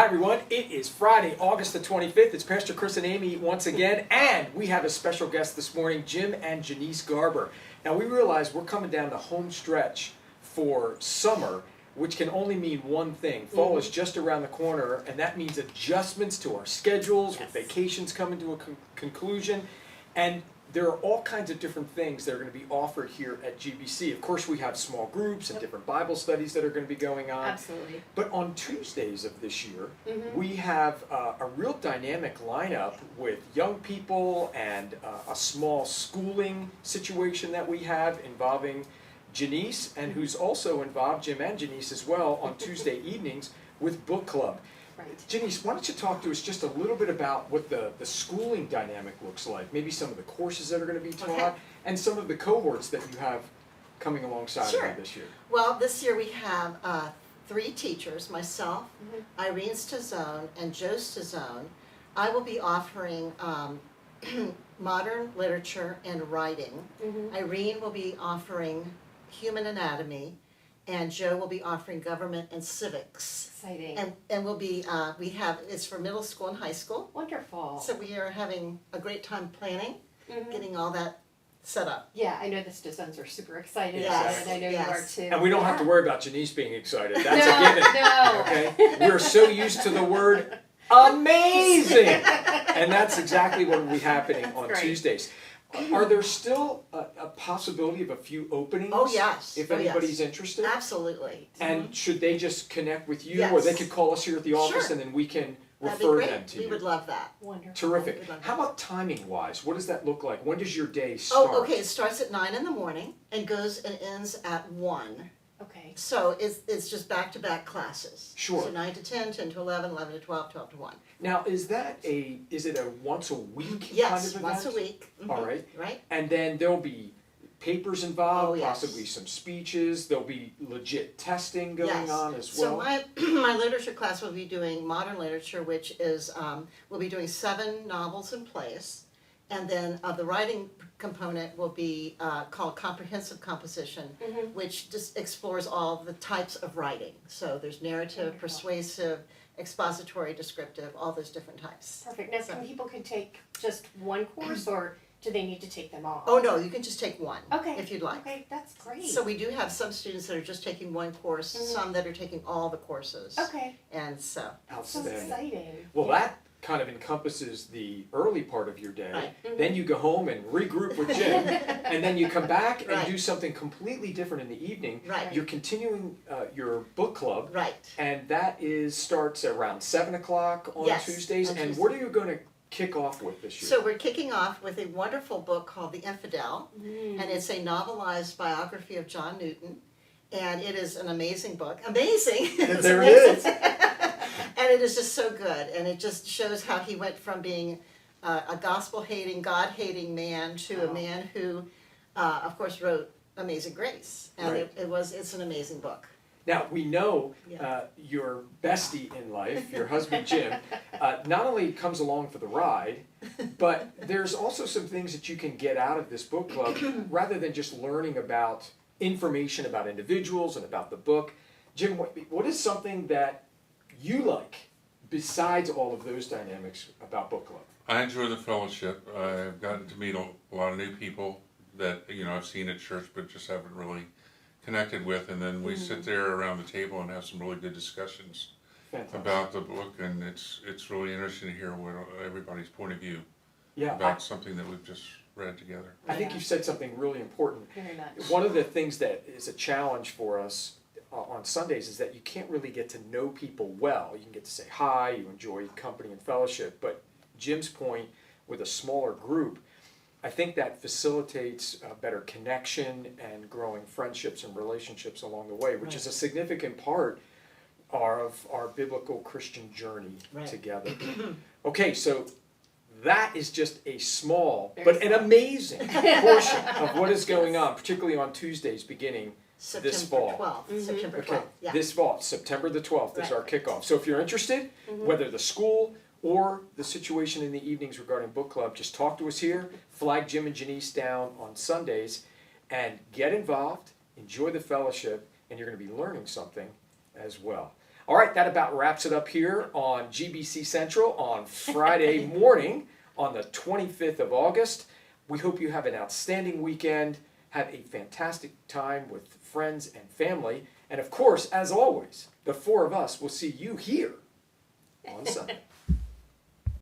everyone. It is Friday, August the 25th. It's Pastor Chris and Amy once again, and we have a special guest this morning, Jim and Jennyce Garber. Now, we realize we're coming down the home stretch for summer, which can only mean one thing. Fall is just around the corner, and that means adjustments to our schedules, with vacations coming to a conclusion, and there are all kinds of different things that are going to be offered here at GBC. Of course, we have small groups and different Bible studies that are going to be going on. Absolutely. But on Tuesdays of this year, we have a real dynamic lineup with young people and a small schooling situation that we have involving Jennyce, and who's also involved, Jim and Jennyce as well, on Tuesday evenings with book club. Right. Jennyce, why don't you talk to us just a little bit about what the schooling dynamic looks like, maybe some of the courses that are going to be taught, and some of the cohorts that you have coming alongside of this year. Well, this year we have 3 teachers, myself, Irene Stazone, and Joe Stazone. I will be offering modern literature and writing. Irene will be offering human anatomy, and Joe will be offering government and civics. Exciting. And we'll be, it's for middle school and high school. Wonderful. So we are having a great time planning, getting all that set up. Yeah, I know the Stazones are super excited Yes. about it, and I know you are too. And we don't have to worry about Jennyce being excited. That's a given. No. Okay? We're so used to the word amazing. And that's exactly what will be happening on Tuesdays. Are there still a possibility of a few openings? Oh, yes. If anybody's interested? Absolutely. And should they just connect with you, Yes. or they could call us here at the office Sure. and then we can That'd be refer great. them to We you? would love that. Wonderful. Terrific. We'd love How that. about timing-wise? What does that look like? When does your day start? Oh, okay, it starts at 9 in the morning and goes and ends at 1. Okay. So it's just back-to-back classes. Sure. So 9 to 10, 10 to 11, 11 to 12, 12 to 1. Now, is it a once a week Yes, kind of event? once a week. All right. Right? And then there'll be papers involved, Oh, yes. possibly some speeches, there'll be legit testing going Yes. on as So well. my literature class will be doing modern literature, which is, we'll be doing 7 novels and plays. And then the writing component will be called comprehensive composition, which just explores all the types of writing. So there's narrative, Wonderful. persuasive, expository, descriptive, all those different types. Perfect. Now, some people can take just one course, or do they need to take them all? Oh, no, you can just take one Okay. if you'd like. Okay, that's great. So we do have some students that are just taking one course, some that are taking all the courses. Okay. And so, So Outstanding. exciting. Well, that kind of encompasses the early part of your day. Right. Then you go home and regroup with Jim, and then you come back and Right. do something completely different in the evening. Right. You're continuing your book club, right. and that starts around 7 o'clock on Yes, Tuesdays. on And Tuesday. what are you going to kick off with this year? So we're kicking off with a wonderful book called The Infidel, Mm. and it's a novelized biography of John Newton, and it is an amazing book. Amazing! It's There it amazing. is. And it is just so good, and it just shows how he went from being a gospel-hating, God-hating man to a man who, of course, wrote Amazing Grace, and Right. it's an amazing book. Now, we know Yeah. your bestie in life, your husband Jim, not only comes along for the ride, but there's also some things that you can get out of this book club rather than just learning about information about individuals and about the book. Jim, what is something that you like besides all of those dynamics about book club? I enjoy the fellowship. I've gotten to meet a lot of new people that I've seen at church, but just haven't really connected with. And then we sit there around the table and have some really good discussions Fantastic. about the book, and it's really interesting to hear what everybody's point of view Yeah, about something that we've just read together. I think you've said something really important. Very much. One of the things that is a challenge for us on Sundays is that you can't really get to know people well. You can get to say hi, you enjoy company and fellowship, but Jim's point with a smaller group, I think that facilitates a better connection and growing friendships and relationships along the way, which is a significant part of our biblical Christian journey together. Okay, so that is just a small but an amazing portion of what is going on, particularly on Tuesdays beginning this fall. September 12th. Okay, Yeah. this fall, September the 12th is Right. our kickoff. So if you're interested, whether the school or the situation in the evenings regarding book club, just talk to us here, flag Jim and Jennyce down on Sundays, and get involved, enjoy the fellowship, and you're going to be learning something as well. All right, that about wraps it up here on GBC Central on Friday morning on the 25th of August. We hope you have an outstanding weekend. Have a fantastic time with friends and family. And of course, as always, the four of us will see you here on Sunday.